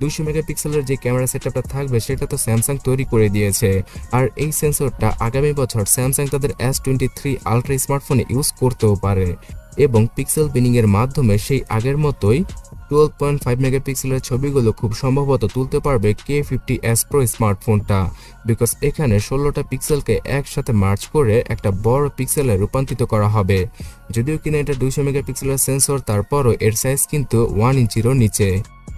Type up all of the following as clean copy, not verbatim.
200 মেগাপিক্সেলের যে ক্যামেরা সেটআপটা থাকবে সেটা তো স্যামসাং তৈরি করে দিয়েছে, আর এই সেন্সরটা আগামী বছর স্যামসাং তাদের S23 আলট্রা স্মার্টফোনে ইউজ করতেও পারে এবং পিক্সেল বিনিং এর মাধ্যমে সেই আগের মতোই 12.5 মেগাপিক্সেলের ছবিগুলো খুব সম্ভবত তুলতে পারবে K50s Pro স্মার্টফোনটা, বিকজ এখানে 16টা পিক্সেলকে একসাথে মার্চ করে একটা বড় পিক্সেলে রূপান্তরিত করা হবে। যদিও কিনা এটা 200 মেগাপিক্সেলের সেন্সর, তারপরও এর সাইজ কিন্তু 1 ইঞ্চিরও নিচে।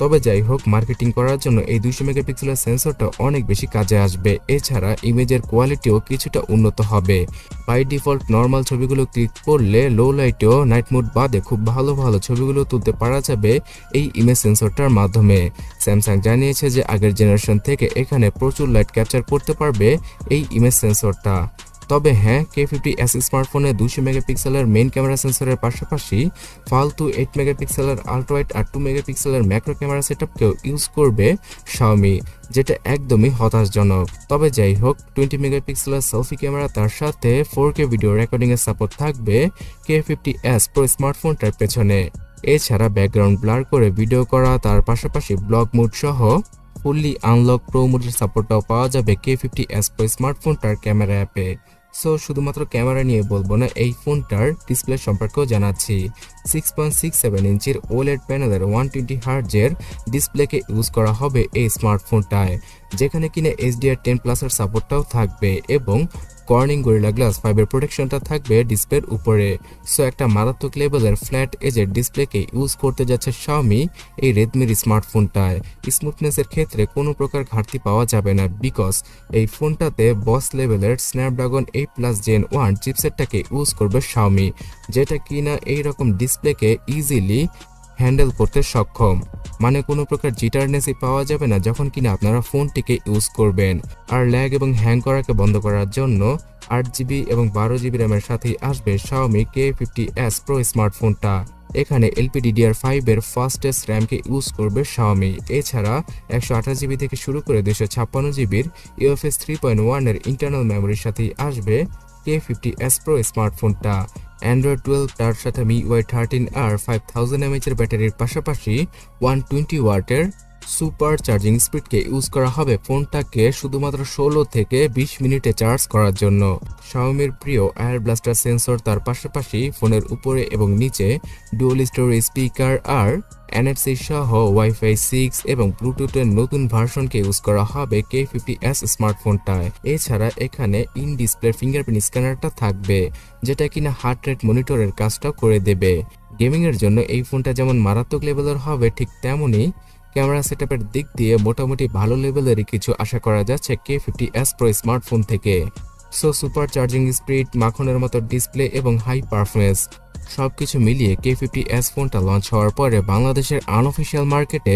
তবে যাই হোক, মার্কেটিং করার জন্য এই 200 মেগাপিক্সেলের সেন্সরটা অনেক বেশি কাজে আসবে। এছাড়া ইমেজের কোয়ালিটিও কিছুটা উন্নত হবে। বাই ডিফল্ট নর্মাল ছবিগুলো ক্লিক করলে লো লাইটেও নাইট মোড বাদে খুব ভালো ভালো ছবিগুলো তুলতে পারা যাবে এই ইমেজ সেন্সরটার মাধ্যমে। স্যামসাং জানিয়েছে যে আগের জেনারেশন থেকে এখানে প্রচুর লাইট ক্যাপচার করতে পারবে এই ইমেজ সেন্সরটা। তবে হ্যাঁ, K50s স্মার্টফোনে 200 মেগাপিক্সেলের মেইন ক্যামেরা সেন্সরের পাশাপাশি ফালতু 8 মেগাপিক্সেলের আল্ট্রাওয়াইড আর 2 মেগাপিক্সেলের ম্যাক্রো ক্যামেরা সেটআপকেও ইউজ করবে শাওমি, যেটা একদমই হতাশজনক। তবে যাই হোক, 20 মেগাপিক্সেলের সেলফি ক্যামেরা তার সাথে 4K ভিডিও রেকর্ডিং এর সাপোর্ট থাকবে K50s Pro স্মার্টফোনটার পেছনে। এছাড়া ব্যাকগ্রাউন্ড ব্লার করে ভিডিও করা, তার পাশাপাশি ব্লগ মোড সহ ফুললি আনলক প্রো মোডের সাপোর্টটাও পাওয়া যাবে K50s Pro স্মার্টফোনটার ক্যামেরা অ্যাপে। সো শুধুমাত্র ক্যামেরা নিয়ে বলবো না, এই ফোনটার ডিসপ্লে সম্পর্কেও জানাচ্ছি। 6.67 ইঞ্চির OLED প্যানেলের 120 হার্টজের ডিসপ্লেকে ইউজ করা হবে এই স্মার্টফোনটায়, যেখানে কিনা HDR10+ এর সাপোর্টটাও থাকবে এবং কর্নিং গরিলা গ্লাস 5 এর প্রোটেকশনটা থাকবে ডিসপ্লের উপরে। সো একটা মারাত্মক লেভেলের ফ্ল্যাট এজের ডিসপ্লেকে ইউজ করতে যাচ্ছে শাওমি এই রেডমির স্মার্টফোনটায়। স্মুথনেসের ক্ষেত্রে কোনো প্রকার ঘাটতি পাওয়া যাবে না, বিকজ এই ফোনটাতে বস লেভেলের স্ন্যাপড্রাগন 8+ Gen 1 চিপসেটটাকে ইউজ করবে শাওমি, যেটা কিনা এইরকম ডিসপ্লেকে ইজিলি হ্যান্ডেল করতে সক্ষম। মানে কোনো প্রকার জিটারনেসই পাওয়া যাবে না যখন কিনা আপনারা ফোনটিকে ইউজ করবেন। আর ল্যাগ এবং হ্যাং করাকে বন্ধ করার জন্য 8GB এবং 12GB র্যামের সাথেই আসবে শাওমি K50s Pro স্মার্টফোনটা। এখানে LPDDR5 এর ফাস্টেস্ট র্যামকে ইউজ করবে শাওমি। এছাড়া 128GB থেকে শুরু করে 256GBর UFS 3.1 এর ইন্টারনাল মেমোরির সাথেই আসবে K50s Pro স্মার্টফোনটা। Android 12 তার সাথে MIUI 13 আর 5000 mAh এর ব্যাটারির পাশাপাশি 120 ওয়াটের সুপার চার্জিং স্পিডকে ইউজ করা হবে ফোনটাকে শুধুমাত্র 16 থেকে 20 মিনিটে চার্জ করার জন্য। শাওমির প্রিয় এয়ার ব্লাস্টার সেন্সর, তার পাশাপাশি ফোনের উপরে এবং নিচে ডুয়াল স্টোরেজ স্পিকার আর NFC সহ ওয়াইফাই 6 এবং ব্লুটুথের নতুন ভার্সনকে ইউজ করা হবে K50s স্মার্টফোনটায়। এছাড়া এখানে ইন ডিসপ্লে ফিঙ্গারপ্রিন্ট স্ক্যানারটা থাকবে, যেটা কিনা হার্ট রেট মনিটরের কাজটা করে দেবে। গেমিং এর জন্য এই ফোনটা যেমন মারাত্মক লেভেলের হবে, ঠিক তেমনই ক্যামেরা সেটআপের দিক দিয়ে মোটামুটি ভালো লেভেলেরই কিছু আশা করা যাচ্ছে K50s Pro স্মার্টফোন থেকে। সো সুপার চার্জিং স্পিড, মাখনের মতো ডিসপ্লে এবং হাই পারফরমেন্স সবকিছু মিলিয়ে K50s ফোনটা লঞ্চ হওয়ার পরে বাংলাদেশের আনঅফিশিয়াল মার্কেটে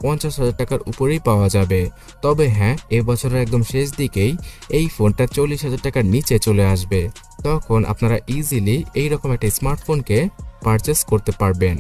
50,000 টাকার উপরেই পাওয়া যাবে। তবে হ্যাঁ, এবছরের একদম শেষ দিকেই এই ফোনটা 40,000 টাকার নিচে চলে আসবে। তখন আপনারা ইজিলি এইরকম একটা স্মার্টফোনকে পারচেস করতে পারবেন।